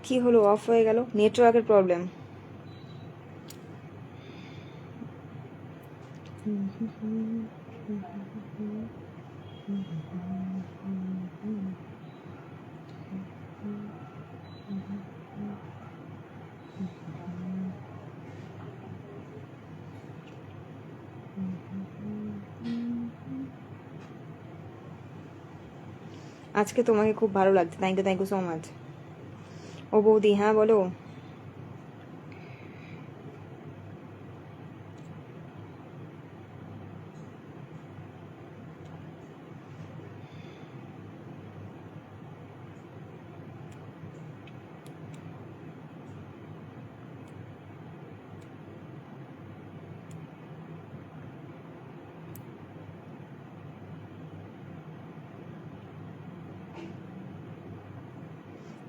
কি হলো, অফ হয়ে গেল? নেটওয়ার্কের প্রবলেম। আজকে তোমাকে খুব ভালো লাগছে, থ্যাংক ইউ সো মাচ। ও বৌদি, হ্যাঁ বলো।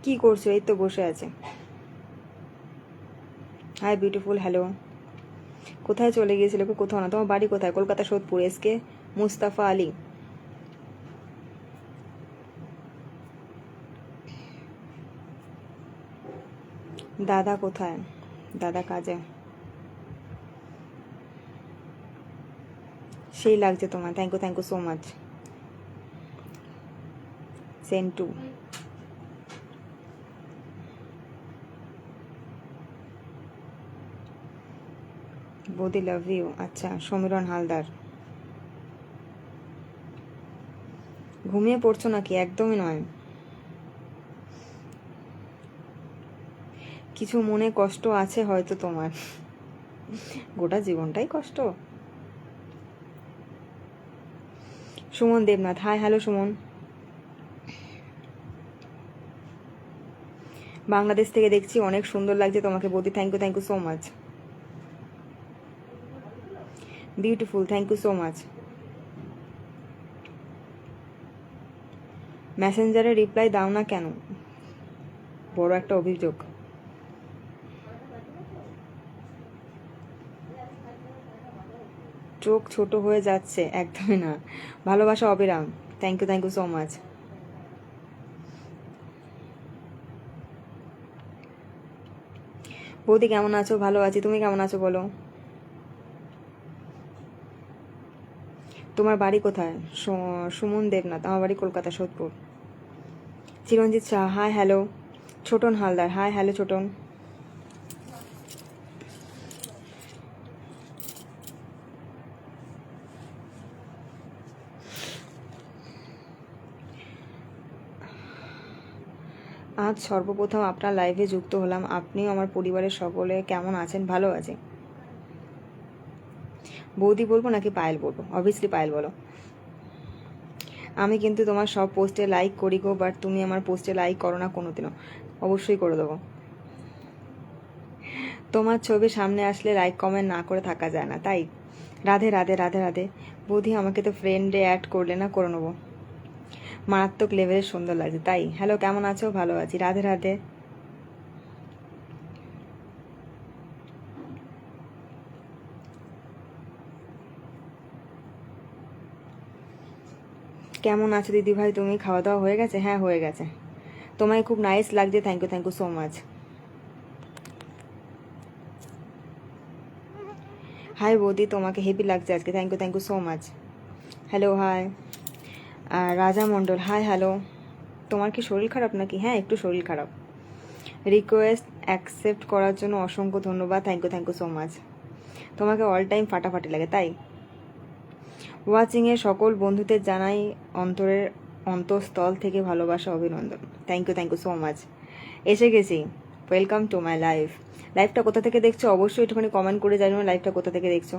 কি করছো? এই তো বসে আছে। Hi beautiful, hello. কোথায় চলে গিয়েছিলে? কোথাও না। তোমার বাড়ি কোথায়? কলকাতা, সোদপুর। এসকে মুস্তাফা আলী। দাদা কোথায়? দাদা কাজে। সেই লাগছে তোমার, thank you so much. Sentu. বৌদি লাভ ইউ। আচ্ছা, সমীরণ হালদার। ঘুমিয়ে পড়ছো নাকি? একদমই নয়। কিছু মনে কষ্ট আছে হয়তো তোমার। গোটা জীবনটাই কষ্ট। Suman Debnath, hi hello Suman. বাংলাদেশ থেকে দেখছি, অনেক সুন্দর লাগছে তোমাকে বৌদি, thank you so much. Beautiful, thank you so much. মেসেঞ্জারে রিপ্লাই দাও না কেন? বড় একটা অভিযোগ। চোখ ছোট হয়ে যাচ্ছে? একদমই না। ভালোবাসা অবিরাম। Thank you so much. বৌদি কেমন আছো? ভালো আছি, তুমি কেমন আছো বলো। তোমার বাড়ি কোথায়? সুমন দেবনাথ, আমার বাড়ি Kolkata, Sodepur. Chiranjit Shah, hi hello. Chhoton Haldar, hi hello Chhoton. আজ সর্বপ্রথম আপনার লাইভে যুক্ত হলাম। আপনিও আমার পরিবারের সকলে কেমন আছেন? ভালো আছে। বৌদি বলবো নাকি পায়েল বলবো? অবভিয়াসলি পায়েল বলো। আমি কিন্তু তোমার সব পোস্টে লাইক করি গো, বাট তুমি আমার পোস্টে লাইক করো না কোনোদিনও। অবশ্যই করে দেবো। তোমার ছবি সামনে আসলে লাইক কমেন্ট না করে থাকা যায় না, তাই। রাধে রাধে রাধে রাধে। বৌদি আমাকে তো ফ্রেন্ডে অ্যাড করলে না? করে নেবো। মারাত্মক লেভেলের সুন্দর লাগছে, তাই। হ্যালো, কেমন আছো? ভালো আছি, রাধে রাধে। কেমন আছো দিদি ভাই তুমি? খাওয়া দাওয়া হয়ে গেছে? হ্যাঁ হয়ে গেছে। তোমায় খুব নাইস লাগছে, thank you so much. Hi বৌদি, তোমাকে হেভি লাগছে আজকে, thank you so much. Hello, hi. Raja Mondal, hi hello. তোমার কি শরীর খারাপ নাকি? হ্যাঁ, একটু শরীর খারাপ। রিকোয়েস্ট অ্যাকসেপ্ট করার জন্য অসংখ্য ধন্যবাদ, থ্যাংক ইউ সো মাচ। তোমাকে অল টাইম ফাটাফাটি লাগে, তাই। ওয়াচিংয়ে সকল বন্ধুদের জানাই অন্তরের অন্তঃস্থল থেকে ভালোবাসা, অভিনন্দন। Thank you so much. এসে গেছি। Welcome to my life. লাইভটা কোথা থেকে দেখছো অবশ্যই একটুখানি কমেন্ট করে জানিও, লাইভটা কোথা থেকে দেখছো।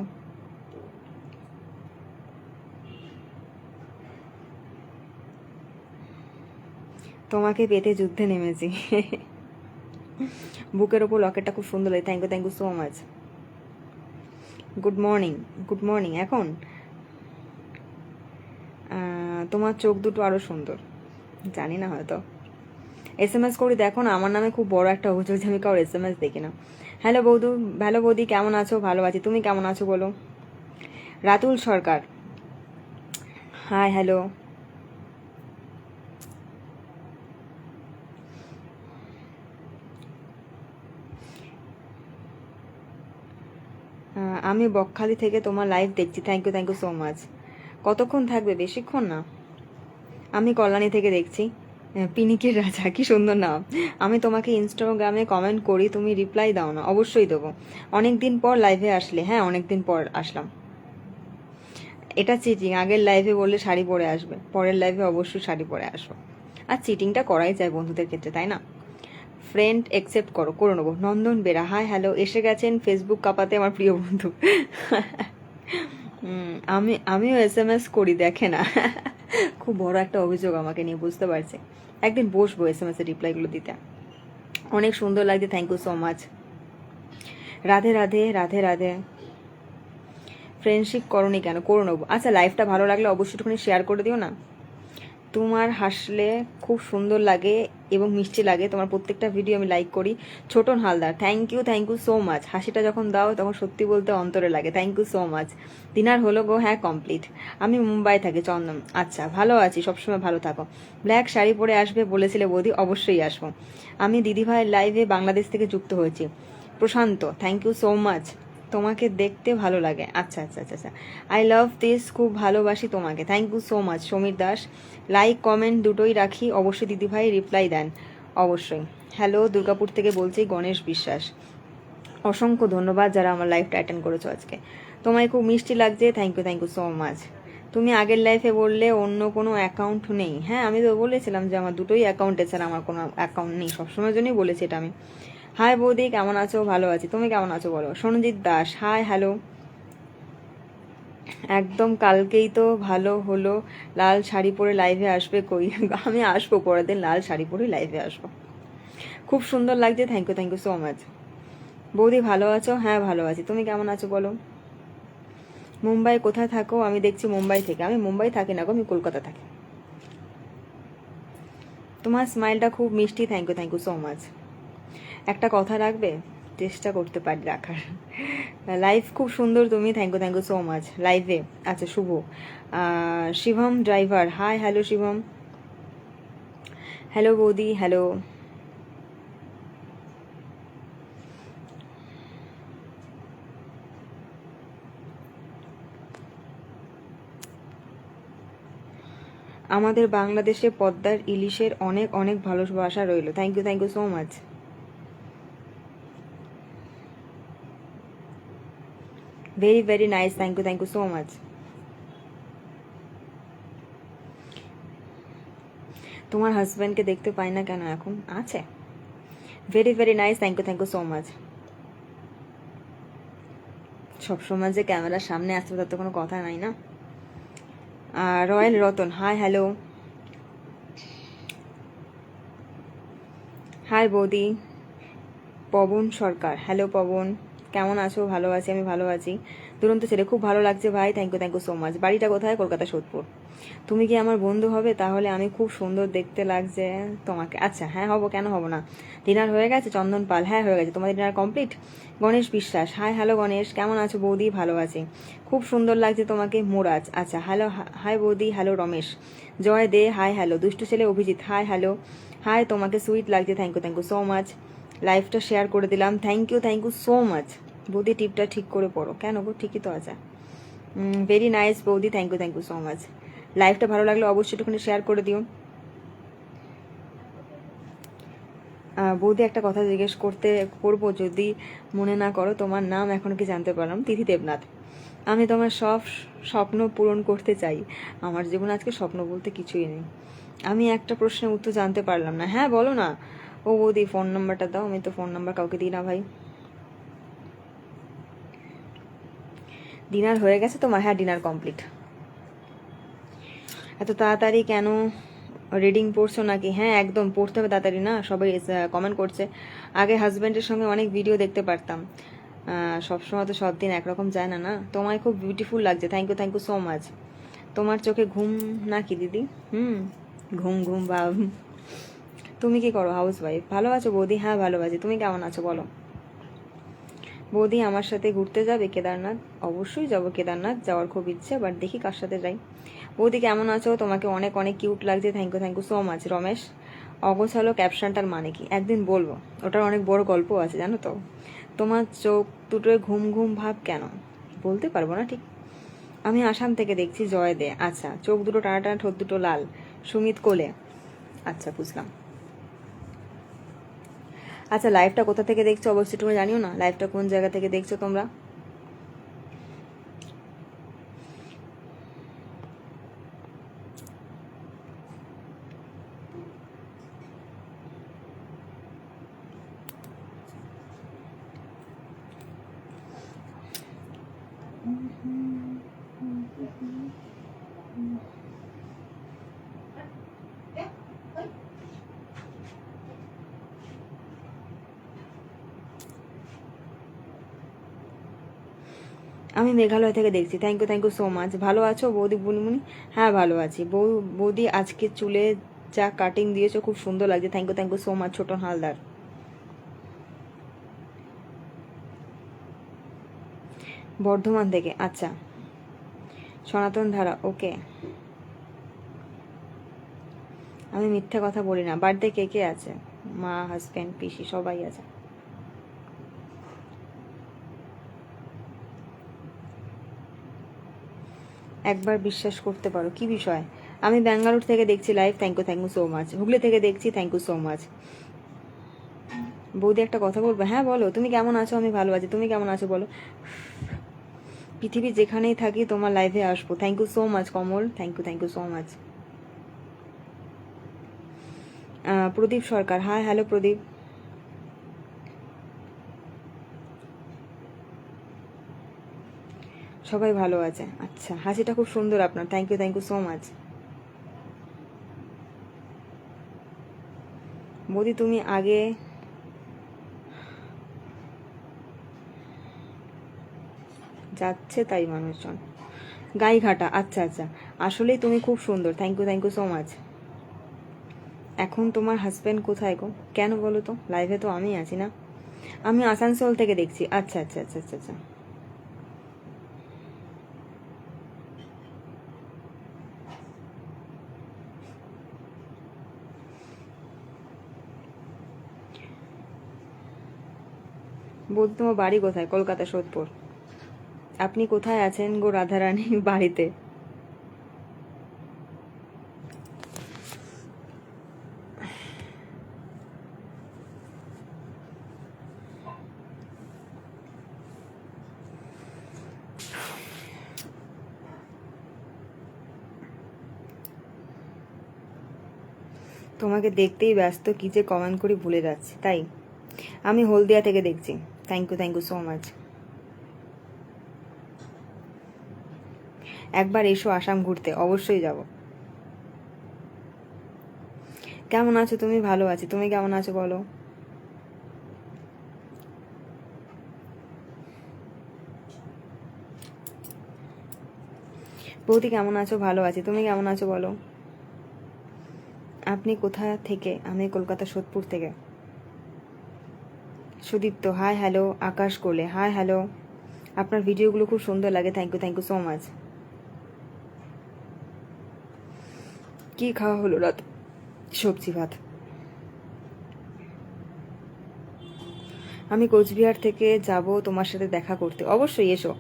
তোমাকে পেতে যুদ্ধে নেমেছি। বুকের ওপর লকেটটা খুব সুন্দর লাগে, thank you so much. Good morning. Good morning. এখন তোমার চোখ দুটো আরও সুন্দর। জানি না, হয়তো SMS করি, দেখো না আমার নামে খুব বড় একটা অভিযোগ যে আমি কারোর SMS দেখি না। হ্যালো বৌদি, কেমন আছো? ভালো আছি, তুমি কেমন আছো বলো? রাতুল সরকার, হাই হ্যালো। আমি বকখালি থেকে তোমার লাইভ দেখছি, থ্যাংক ইউ সো মাচ। কতক্ষণ থাকবে? বেশিক্ষণ না। আমি কল্যাণী থেকে দেখছি। পিনিকের রাজা, কি সুন্দর নাম। আমি তোমাকে ইনস্টাগ্রামে কমেন্ট করি, তুমি রিপ্লাই দাও না। অবশ্যই দেবো, অনেক দিন পর লাইভে আসলে। হ্যাঁ, অনেক দিন পর আসলাম। এটা চিটিং, আগের লাইভে বললে শাড়ি পরে আসবে, পরের লাইভে অবশ্যই শাড়ি পরে আসবো। আর চিটিংটা করাই যায় বন্ধুদের ক্ষেত্রে, তাই না? ফ্রেন্ড একসেপ্ট করে নেবো। নন্দন বেরা, হাই হ্যালো। এসে গেছেন ফেসবুক কাঁপাতে আমার প্রিয় বন্ধু। আমিও SMS করি, দেখে না। খুব বড় একটা অভিযোগ আমাকে নিয়ে, বুঝতে পারছি। একদিন বসবো SMS এর রিপ্লাইগুলো দিতে। অনেক সুন্দর লাগছে, thank you so much. Radhe Radhe Radhe Radhe. Friendship করনি কেন? করে নেবো। আচ্ছা, লাইফটা ভালো লাগলে অবশ্যই একটুখানি শেয়ার করে দিও না। তোমার হাসলে খুব সুন্দর লাগে এবং মিষ্টি লাগে, তোমার প্রত্যেকটা ভিডিও আমি লাইক করি। Chhotan Haldar, thank you so much. হাসিটা যখন দাও তখন সত্যি বলতে অন্তরে লাগে, thank you so much. Dinner হলো গো? হ্যাঁ, কমপ্লিট। আমি মুম্বাই থাকি, চন্দন। আচ্ছা, ভালো আছি, সবসময় ভালো থাকো। ব্ল্যাক শাড়ি পরে আসবে বলেছিলে বৌদি, অবশ্যই আসবো। আমি দিদিভাইয়ের লাইভে বাংলাদেশ থেকে যুক্ত হয়েছি। প্রশান্ত, থ্যাংক ইউ সো মাচ। তোমাকে দেখতে ভালো লাগে। আচ্ছা আচ্ছা আচ্ছা আচ্ছা, আই লাভ দিস, খুব ভালোবাসি তোমাকে, thank you so much. Samir Das, like comment দুটোই রাখি, অবশ্যই দিদিভাই রিপ্লাই দেন, অবশ্যই। হ্যালো, দুর্গাপুর থেকে বলছি গণেশ বিশ্বাস। অসংখ্য ধন্যবাদ যারা আমার লাইভটা অ্যাটেন্ড করেছো আজকে। তোমায় খুব মিষ্টি লাগছে, থ্যাংক ইউ সো মাচ। তুমি আগের লাইফে বললে অন্য কোনো অ্যাকাউন্ট নেই। হ্যাঁ, আমি তো বলেছিলাম যে আমার দুটোই অ্যাকাউন্ট এছাড়া আমার কোনো অ্যাকাউন্ট নেই, সবসময়ের জন্যই বলেছি এটা আমি। হাই বৌদি, কেমন আছো? ভালো আছি, তুমি কেমন আছো বলো? Sanjit Das, hi hello. একদম কালকেই তো ভালো হলো, লাল শাড়ি পরে লাইভে আসবে কই? আমি আসবো পরের দিন, লাল শাড়ি পরে লাইভে আসবো। খুব সুন্দর লাগছে, থ্যাংক ইউ সো মাচ। বৌদি ভালো আছো? হ্যাঁ ভালো আছি, তুমি কেমন আছো বলো? মুম্বাই কোথায় থাকো? আমি দেখছি মুম্বাই থেকে। আমি মুম্বাই থাকি না গো, আমি কলকাতা থাকি। তোমার স্মাইলটা খুব মিষ্টি, থ্যাংক ইউ সো মাচ। একটা কথা রাখবে? চেষ্টা করতে পারি রাখার। লাইভ খুব সুন্দর তুমি, থ্যাংক ইউ সো মাচ। লাইভে আচ্ছা, Shubho. Shivam driver, hi hello Shivam. Hello বৌদি, হ্যালো। আমাদের বাংলাদেশে পদ্মার ইলিশের অনেক অনেক ভালোবাসা রইল, thank you so much. Very very nice, thank you so much. তোমার হাজব্যান্ডকে দেখতে পাই না কেন এখন? আছে। Very very nice, thank you so much. সবসময় যে ক্যামেরার সামনে আসবে তার তো কোনো কথা নাই না। Royal Ratan, hi hello. Hi বৌদি। পবন সরকার, হ্যালো পবন, কেমন আছো? ভালো আছি, আমি ভালো আছি। দুরন্ত ছেলে, খুব ভালো লাগছে ভাই, থ্যাংক ইউ সো মাচ। বাড়িটা কোথায়? কলকাতা সোদপুর। তুমি কি আমার বন্ধু হবে? তাহলে আমি খুব সুন্দর দেখতে লাগছে তোমাকে। আচ্ছা, হ্যাঁ হবো, কেন হবো না। ডিনার হয়ে গেছে? চন্দন পাল, হ্যাঁ হয়ে গেছে। তোমাদের ডিনার কমপ্লিট? গণেশ বিশ্বাস, হাই হ্যালো গণেশ, কেমন আছো বৌদি? ভালো আছি, খুব সুন্দর লাগছে তোমাকে। মোরাজ, আচ্ছা হ্যালো, হাই বৌদি, হ্যালো রমেশ। জয় দে, হাই হ্যালো। দুষ্টু ছেলে অভিজিৎ, হাই হ্যালো। হাই, তোমাকে সুইট লাগছে, থ্যাংক ইউ সো মাচ। লাইভটা শেয়ার করে দিলাম, থ্যাংক ইউ সো মাচ। বৌদি টিপটা ঠিক করে পড়ো। কেন গো, ঠিকই তো আছে। ভেরি নাইস বৌদি, থ্যাংক ইউ সো মাচ। লাইভটা ভালো লাগলে অবশ্যই একটুখানি শেয়ার করে দিও। বৌদি একটা কথা জিজ্ঞেস করবো যদি মনে না করো? তোমার নাম এখন কি জানতে পারলাম? তিথি দেবনাথ। আমি তোমার সব স্বপ্ন পূরণ করতে চাই। আমার জীবনে আজকে স্বপ্ন বলতে কিছুই নেই। আমি একটা প্রশ্নের উত্তর জানতে পারলাম না। হ্যাঁ বলো না। ও বৌদি, ফোন নাম্বারটা দাও। আমি তো ফোন নাম্বার কাউকে দিই না ভাই। ডিনার হয়ে গেছে তোমার? হ্যাঁ, ডিনার কমপ্লিট। এত তাড়াতাড়ি কেন রিডিং পড়ছো নাকি? হ্যাঁ একদম, পড়তে হবে তাড়াতাড়ি, না সবাই কমেন্ট করছে। আগে হাজব্যান্ডের সঙ্গে অনেক ভিডিও দেখতে পারতাম, সবসময় তো সব দিন একরকম যায় না না। তোমায় খুব বিউটিফুল লাগছে, থ্যাংক ইউ সো মাচ। তোমার চোখে ঘুম নাকি দিদি? ঘুম ঘুম ভাব। তুমি কি করো? House wife. ভালো আছো বৌদি? হ্যাঁ ভালো আছি। তুমি কেমন আছো বলো? বৌদি আমার সাথে ঘুরতে যাবে কেদারনাথ? অবশ্যই যাবো কেদারনাথ, যাওয়ার খুব ইচ্ছে, বাট দেখি কার সাথে যাই। বৌদি কেমন আছো? তোমাকে অনেক অনেক কিউট লাগছে। Thank you so much. Ramesh, অগোছালো ক্যাপশনটার মানে কি? একদিন বলবো, ওটার অনেক বড় গল্প আছে জানো তো। তোমার চোখ দুটোয় ঘুম ঘুম ভাব কেন বলতে পারবো না ঠিক। আমি আসাম থেকে দেখছি। জয় দে। আচ্ছা, চোখ দুটো টানা টানা, ঠোঁট দুটো লাল। সুমিত কোলে। আচ্ছা বুঝলাম। আচ্ছা, লাইভটা কোথা থেকে দেখছো অবশ্যই তুমি জানিও না, লাইভটা কোন জায়গা থেকে দেখছো তোমরা। আমি মেঘালয় থেকে দেখছি। Thank you so much. ভালো আছো বৌদি বুনমুনি? হ্যাঁ ভালো আছি। বৌদি আজকে চুলে যা কাটিং দিয়েছো খুব সুন্দর লাগছে। Thank you so much Chhotan Haldar. Bardhaman থেকে। আচ্ছা, সনাতন ধারা। ওকে, আমি মিথ্যে কথা বলি না। বাড়িতে কে কে আছে? মা, হাজব্যান্ড, পিসি সবাই আছে। একবার বিশ্বাস করতে পারো। কি বিষয়? আমি ব্যাঙ্গালোর থেকে দেখছি live. Thank you so much. Hooghly থেকে দেখছি। Thank you so much. বৌদি একটা কথা বলবো? হ্যাঁ বলো। তুমি কেমন আছো? আমি ভালো আছি। তুমি কেমন আছো বলো? পৃথিবীর যেখানেই থাকি তোমার লাইভে আসবো। Thank you so much Kamal. Thank you so much. Pradip Sarkar. Hi hello Pradip. সবাই ভালো আছে। আচ্ছা, হাসিটা খুব সুন্দর আপনার। Thank you so much. বৌদি তুমি আগে যাচ্ছে তাই মানুষজন। গাইঘাটা। আচ্ছা আচ্ছা, আসলেই তুমি খুব সুন্দর। Thank you so much. এখন তোমার হাজব্যান্ড কোথায় গো? কেন বলো তো? লাইভে তো আমি আছি না। আমি আসানসোল থেকে দেখছি। আচ্ছা আচ্ছা আচ্ছা আচ্ছা আচ্ছা। বৌদি তোমার বাড়ি কোথায়? কলকাতা, সোদপুর। আপনি কোথায় আছেন গো রাধারানী? বাড়িতে। তোমাকে দেখতেই ব্যস্ত, কি যে কমেন্ট করি ভুলে যাচ্ছি। তাই আমি হলদিয়া থেকে দেখছি। Thank you so much. একবার এসো আসাম ঘুরতে। অবশ্যই যাব। কেমন আছো তুমি? ভালো আছি। তুমি কেমন আছো বলো? বৌদি কেমন আছো? ভালো আছি। তুমি কেমন আছো বলো? আপনি কোথা থেকে? আমি কলকাতা, সোদপুর থেকে। Sudipta. High hello. Akash Kole. Hi hello. আপনার ভিডিওগুলো খুব সুন্দর লাগে। Thank you so much. কি খাওয়া হলো রাত? সবজি ভাত। আমি কোচবিহার থেকে যাব তোমার সাথে দেখা করতে। অবশ্যই এসো।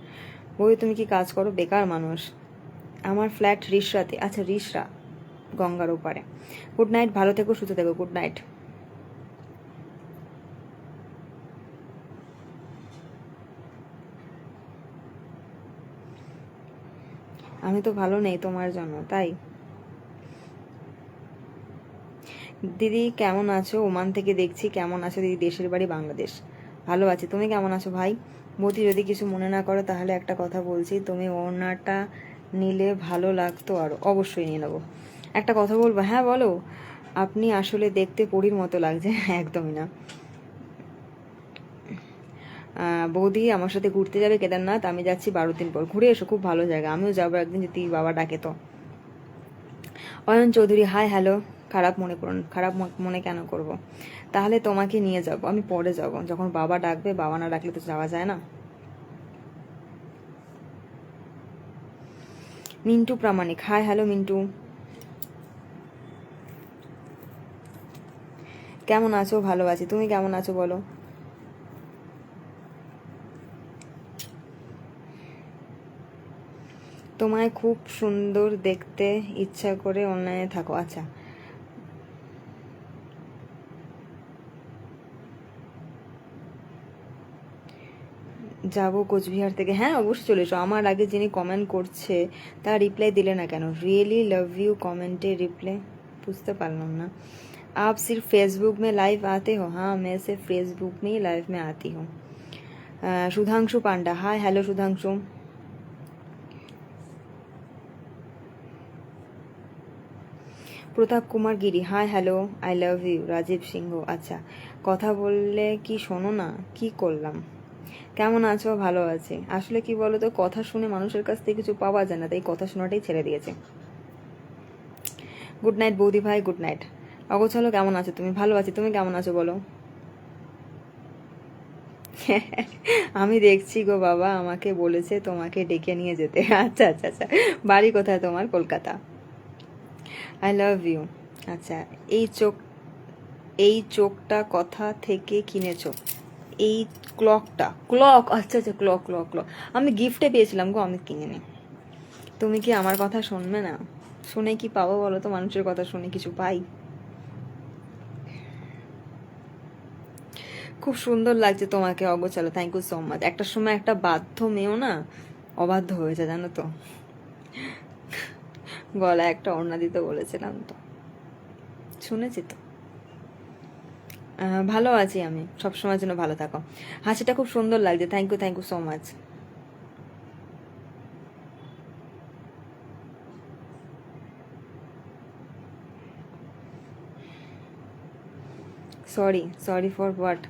বই তুমি কি কাজ করো? বেকার মানুষ। আমার ফ্ল্যাট রিসরাতে। আচ্ছা, রিসরা গঙ্গার ওপারে। গুড নাইট, ভালো থেকো, সুস্থ থেকো। Good night. আমি তো ভালো নেই তোমার জন্য, তাই। দিদি কেমন আছো? ওমান থেকে দেখছি। কেমন আছো দিদি? দেশের বাড়ি বাংলাদেশ। ভালো আছি। তুমি কেমন আছো ভাই? বৌদি যদি কিছু মনে না করো তাহলে একটা কথা বলছি। তুমি ওড়নাটা নিলে ভালো লাগতো আরো। অবশ্যই নিয়ে নেবো। একটা কথা বলবো? হ্যাঁ বলো। আপনি আসলে দেখতে পরীর মতো লাগছে। একদমই না। বৌদি আমার সাথে ঘুরতে যাবে কেদারনাথ? আমি যাচ্ছি 12 দিন পর। ঘুরে এসো, খুব ভালো জায়গা। আমিও যাবো একদিন যদি বাবা ডাকে তো। Ayan Chowdhury hi hello. খারাপ মনে কেন করব? তাহলে তোমাকে নিয়ে যাব, আমি পরে যাব, যখন বাবা ডাকবে। বাবা না ডাকলে তো যাওয়া যায় না। মিন্টু প্রামাণিক হাই হ্যালো মিন্টু, কেমন আছো? ভালো আছি, তুমি কেমন আছো বলো? তোমায় খুব সুন্দর দেখতে, ইচ্ছা করে অনলাইনে থাকো। আচ্ছা, যাবো কোচবিহার থেকে। হ্যাঁ অবশ্যই চলে এসো। আমার আগে যিনি কমেন্ট করছে তার রিপ্লাই দিলে না কেন? রিয়েলি লাভ ইউ কমেंटे रिप्लाई বুঝতে পারলাম না। आप सिर्फ फेसबुक में लाइव आते हो? हाँ मैं सिर्फ फेसबुक में ही लाइव में आती हूँ। Sudhanshu Panda hi hello Sudhanshu. Pratap Kumar Giri hi hello, I love you. Rajib Singha আচ্ছা, কথা বললে কি শোনো না? কি করলাম? কেমন আছো? ভালো আছি। আসলে কি বলো তো, কথা শুনে মানুষের কাছ থেকে কিছু পাওয়া যায় না, তাই কথা শোনাটাই ছেড়ে দিয়েছে। গুড নাইট বৌদি ভাই, গুড নাইট। অগোছালো কেমন আছো তুমি? ভালো আছি, তুমি কেমন আছো বলো? আমি দেখছি গো বাবা, আমাকে বলেছে তোমাকে ডেকে নিয়ে যেতে। আচ্ছা আচ্ছা আচ্ছা, বাড়ি কোথায় তোমার? কলকাতা। I love you. আচ্ছা, এই চোখটা কথা থেকে কিনেছো? এই ক্লক আচ্ছা আচ্ছা, ক্লক আমি গিফটে পেয়েছিলাম গো, আমি কিনিনি। তুমি কি আমার কথা শুনবে না? শুনে কি পাবো বলো তো? মানুষের কথা শুনে কিছু পাই? খুব সুন্দর লাগছে তোমাকে অগোছালো, থ্যাংক ইউ সো মাচ। একটা সময় একটা বাধ্য মেয়েও না অবাধ্য হয়েছে জানো তো। গলায় একটা ওড়না দিতে বলেছিলাম তো, শুনেছি তো। ভালো আছি আমি, সবসময়ের জন্য ভালো থাকো। হাসিটা খুব সুন্দর লাগছে, thank you so much. Sorry for what?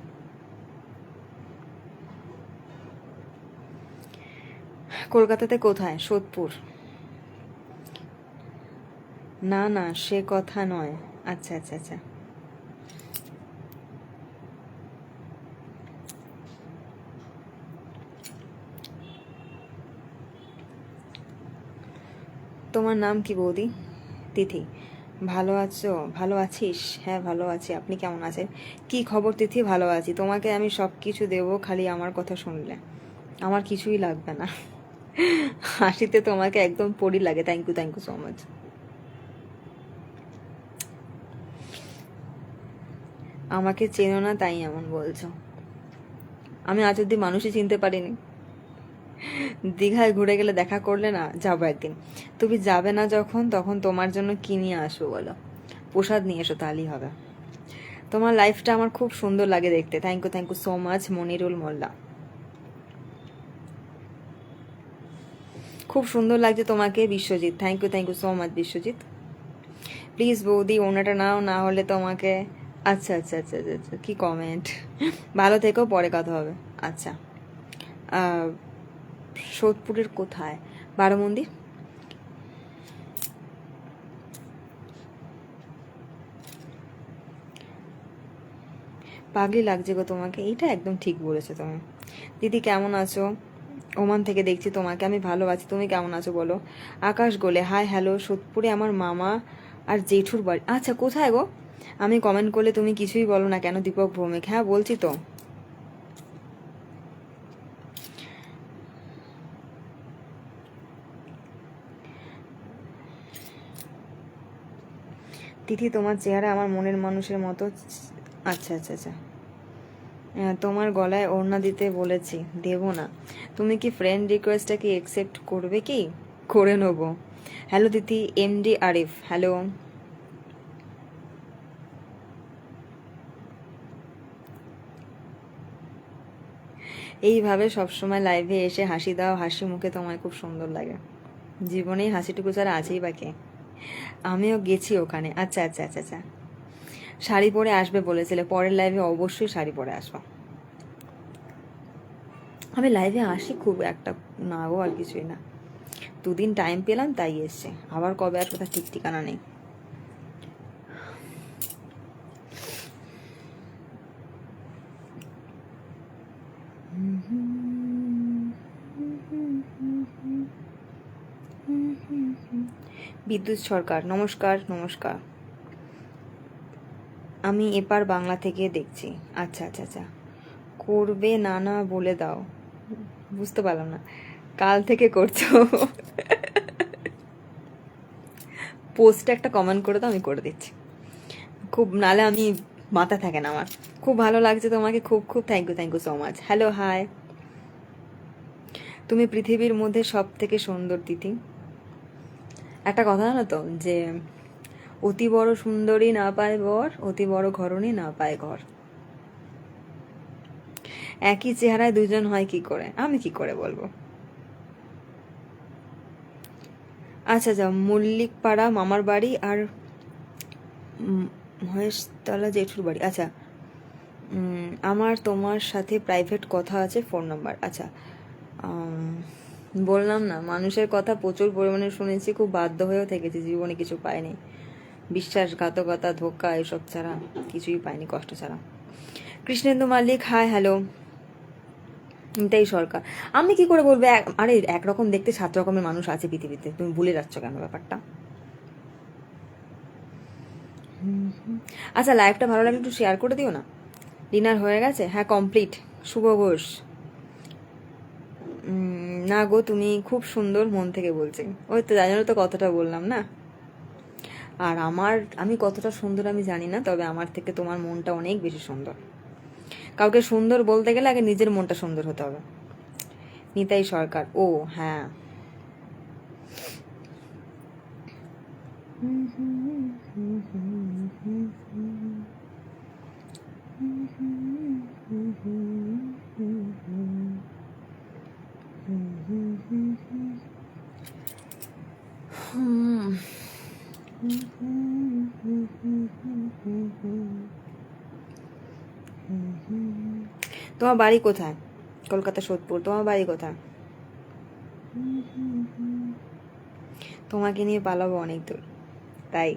কলকাতাতে কোথায়? সোদপুর। না না সে কথা নয়। আচ্ছা আচ্ছা আচ্ছা, তোমার নাম কি বৌদি? তিথি। ভালো আছো? ভালো আছিস? হ্যাঁ ভালো আছি, আপনি কেমন আছেন? কি খবর তিথি? ভালো আছি। তোমাকে আমি সব কিছু দেবো, খালি আমার কথা শুনলে। আমার কিছুই লাগবে না। হাসিতে তোমাকে একদম পরি লাগে, থ্যাংক ইউ সো মাচ। আমাকে চেনো না তাই এমন বলছো? আমি আজ অব্দি মানুষই চিনতে পারিনি। দীঘায় ঘুরে গেলে দেখা করলে না? যাবো একদিন। তুমি যাবে না যখন, তখন তোমার জন্য কি নিয়ে আসবো বলো? প্রসাদ নিয়ে এসো, তাহলেই হবে। তোমার লাইফটা আমার খুব সুন্দর লাগে দেখতে, thank you so much Manirul Molla. খুব সুন্দর লাগছে তোমাকে Biswajit, thank you so much Biswajit. Please বৌদি ওনাটা নাও, না হলে তোমাকে। আচ্ছা আচ্ছা আচ্ছা আচ্ছা আচ্ছা, কি কমেন্ট। ভালো থেকো, পরে কথা হবে। আচ্ছা, সোদপুরের কোথায়? বারো মন্দির। পাগলি লাগছে গো তোমাকে, এইটা একদম ঠিক বলেছো তুমি। দিদি কেমন আছো? ওমান থেকে দেখছি তোমাকে। আমি ভালো আছি, তুমি কেমন আছো বলো? আকাশ গোলে হাই হ্যালো। সোদপুরে আমার মামা আর জেঠুর বাড়ি। আচ্ছা কোথায় গো? আমি কমেন্ট করলে তুমি কিছুই বলো না কেন? দীপক ভৌমিক হ্যাঁ বলছি তো। তিথি তোমার চেহারা আমার মনের মানুষের মতো। আচ্ছা আচ্ছা আচ্ছা, তোমার গলায় ওড়না দিতে বলেছি, দেবো না। তুমি কি ফ্রেন্ড রিকোয়েস্টটা কি অ্যাকসেপ্ট করবে? কি করে নেবো? হ্যালো দিদি, এমডি আরিফ হ্যালো। এইভাবে সবসময় লাইভে এসে হাসি দাও, হাসি মুখে তোমায় খুব সুন্দর লাগে। জীবনেই হাসিটুকু ছাড়া আছেই বাকি। আমিও গেছি ওখানে। আচ্ছা আচ্ছা আচ্ছা আচ্ছা, শাড়ি পরে আসবে বলেছিলে, পরের লাইভে অবশ্যই শাড়ি পরে আসবো। আমি লাইভে আসি খুব একটা না গো, আর কিছুই না। দুদিন টাইম পেলাম তাই এসছে, আবার কবে আসবো তার ঠিক ঠিকানা নেই। বিদ্যুৎ সরকার, নমস্কার নমস্কার। আমি এপার বাংলা থেকে দেখছি। আচ্ছা আচ্ছা আচ্ছা, করবে না না বলে দাও। বুঝতে পারলাম না, কাল থেকে করছো? পোস্টে একটা কমেন্ট করে দাও, আমি করে দিচ্ছি। খুব, নালে আমি মাথা থাকে না আমার। খুব ভালো লাগছে তোমাকে, খুব খুব thank you so much. Hello hi. তুমি পৃথিবীর মধ্যে সব থেকে সুন্দর তিথি। একটা কথা জানো তো, যে অতি বড় সুন্দরী না পায় বর, অতি বড় ঘরণী না পায় ঘর। একই চেহারায় দুজন হয় কি করে, আমি কি করে বলবো। আচ্ছা আচ্ছা, মল্লিকপাড়া মামার বাড়ি আর মহেশতলা জেঠুর বাড়ি। আচ্ছা, আমার তোমার সাথে প্রাইভেট কথা আছে, ফোন নাম্বার। আচ্ছা, বললাম না, মানুষের কথা প্রচুর পরিমাণে শুনেছি, খুব বাধ্য হয়েও থেকেছি, জীবনে কিছু পাইনি। বিশ্বাসঘাতকতা, ধোকা, এসব ছাড়া কিছুই পাইনি, কষ্ট ছাড়া। কৃষ্ণেন্দু মালিক, হাই হ্যালো। এটাই সরকার। আমি কি করে বলবো, আরে একরকম দেখতে 7 রকমের মানুষ আছে পৃথিবীতে, তুমি ভুলে যাচ্ছ কেন ব্যাপারটা? আচ্ছা, লাইভটা ভালো লাগলে একটু শেয়ার করে দিও না। ডিনার হয়ে গেছে? হ্যাঁ কমপ্লিট। শুভ ঘোষ, না গো, তুমি খুব সুন্দর, মন থেকে বলছি। ওই তো জানো তো কতটা বললাম না। আর আমি কতটা সুন্দর আমি জানি না, তবে আমার থেকে তোমার মনটা অনেক বেশি সুন্দর। কাউকে সুন্দর বলতে গেলে আগে নিজের মনটা সুন্দর হতে হবে। নিতাই সরকার, ও হ্যাঁ। তোমার বাড়ি কোথায়? কলকাতা সোদপুর। তোমার বাড়ি কোথায়? তোমাকে নিয়ে পালাবো অনেক দূর, তাই।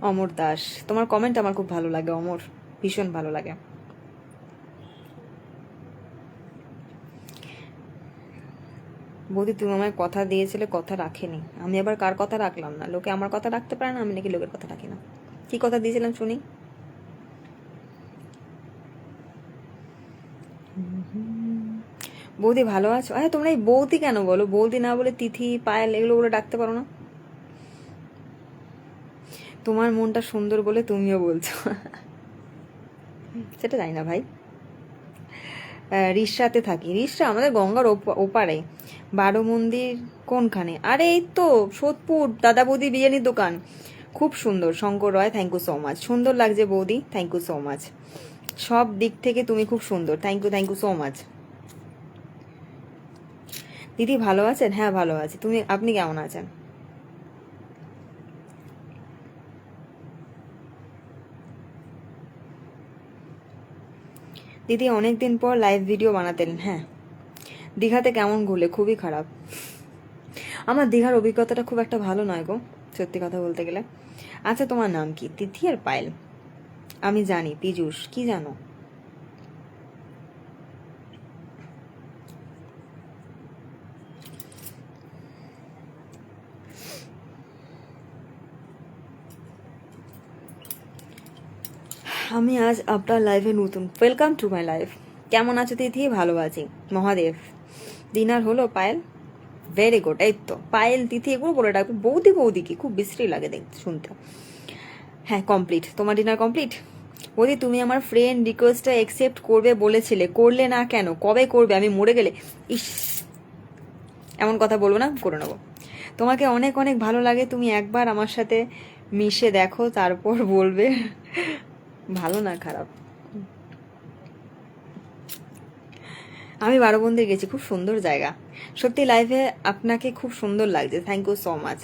অমর দাস, তোমার কমেন্ট আমার খুব ভালো লাগে অমর, ভীষণ ভালো লাগে। বৌদি, তুমি আমায় কথা দিয়েছিলে, কথা রাখেনি। আমি আবার কার কথা রাখলাম না? লোকে আমার কথা রাখতে পারে না, আমি নাকি লোকের কথা রাখি না? কি কথা দিয়েছিলাম শুনি। বৌদি ভালো আছো? আরে তোমরা এই বৌদি কেন বলো? বৌদি না বলে তিথি, পায়েল এগুলো বলে ডাকতে পারো না? তোমার মনটা সুন্দর বলে তুমিও বলছো। সেটা জানি না ভাই। রিসরাতে থাকি। রিসরা আমাদের গঙ্গার ওপারে। 12 মন্দির কোনখানে? আরে এই তো সোদপুর, দাদা বৌদি বিরিয়ানির দোকান। খুব সুন্দর। শঙ্কর রয়, থ্যাংক ইউ সো মাচ। সুন্দর লাগছে বৌদি, থ্যাংক ইউ সো মাচ। সব দিক থেকে তুমি খুব সুন্দর, থ্যাংক ইউ সো মাচ। দিদি ভালো আছেন? হ্যাঁ ভালো আছি। আপনি কেমন আছেন? দিদি অনেকদিন পর লাইভ ভিডিও বানাতেন। হ্যাঁ। দীঘাতে কেমন ঘুরলে? খুবই খারাপ। আমার দীঘার অভিজ্ঞতাটা খুব একটা ভালো নয় গো, সত্যি কথা বলতে গেলে। আচ্ছা, তোমার নাম কি? তিথি আর পায়েল? আমি জানি, পীযূষ। কি জানো? আমি আজ আপনার লাইভে নতুন। Welcome to my life. কেমন আছো তিথি? ভালো আছি মহাদেব। ডিনার হলো পায়েল? Very good. এই তো পায়েল, তিথি এগুলো বলে ডাকবে। বৌদি বৌদি কি খুব বিশ্রী লাগে দেখতে শুনতে। হ্যাঁ কমপ্লিট। তোমার ডিনার কমপ্লিট? বৌদি, তুমি আমার ফ্রেন্ড রিকোয়েস্টটা অ্যাকসেপ্ট করবে বলেছিলে, করলে না কেন? কবে করবে? আমি মরে গেলে? ইস, এমন কথা বলবো না, করে নেবো। তোমাকে অনেক অনেক ভালো লাগে, তুমি একবার আমার সাথে মিশে দেখো, তারপর বলবে ভালো না খারাপ। আমি 12 মন্দির গেছি, খুব সুন্দর জায়গা। সত্যি লাইভে আপনাকে খুব সুন্দর লাগছে, থ্যাংক ইউ সো মাচ।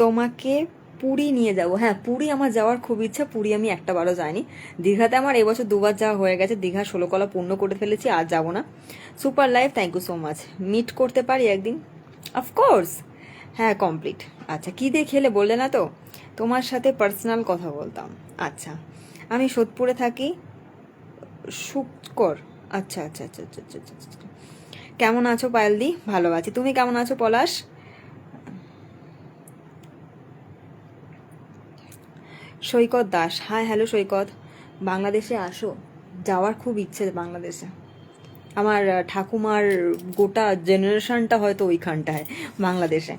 তোমাকে পুরী নিয়ে যাব। হ্যাঁ, পুরী আমার যাওয়ার খুব ইচ্ছা। পুরী আমি একটা বারও যাইনি। দীঘাতে আমার এবছর 2বার যাওয়া হয়ে গেছে। দীঘা 16 কলা পূর্ণ করে ফেলেছি, আর যাবো না। Super live, thank you so much. Meet করতে পারি একদিন? অফকোর্স। হ্যাঁ কমপ্লিট। আচ্ছা, কী দিয়ে খেলে বললে না তো? তোমার সাথে পার্সোনাল কথা বলতাম। আচ্ছা, আমি সোদপুরে থাকি। শুকর। আচ্ছা আচ্ছা আচ্ছা আচ্ছা আচ্ছা আচ্ছা আচ্ছা। কেমন আছো পায়েলদি? ভালো আছি, তুমি কেমন আছো পলাশ? সৈকত দাস, হাই হ্যালো সৈকত। বাংলাদেশে আসো, যাওয়ার খুব ইচ্ছে বাংলাদেশে। আমার ঠাকুমার গোটা জেনারেশনটা হয়তো ওইখানটায়, বাংলাদেশে।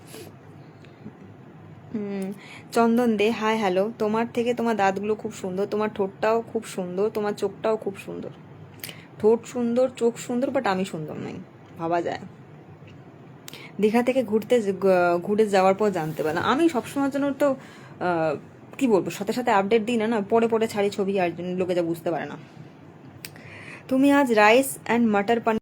চন্দন দে, হাই হ্যালো। তোমার থেকে তোমার দাঁতগুলো খুব সুন্দর, তোমার ঠোঁটটাও খুব সুন্দর, তোমার চোখটাও খুব সুন্দর। ঠোঁট সুন্দর, চোখ সুন্দর, বাট আমি সুন্দর নই, ভাবা যায়। দীঘা থেকে ঘুরে যাওয়ার পর জানতে পারলাম। আমি সবসময়ের জন্য তো কি বলবো, সাথে সাথে আপডেট দিই না, না পরে পরে ছাড়ি ছবি, আর লোকে যা বুঝতে পারে না। তুমি আজ রাইস অ্যান্ড মাটার পানির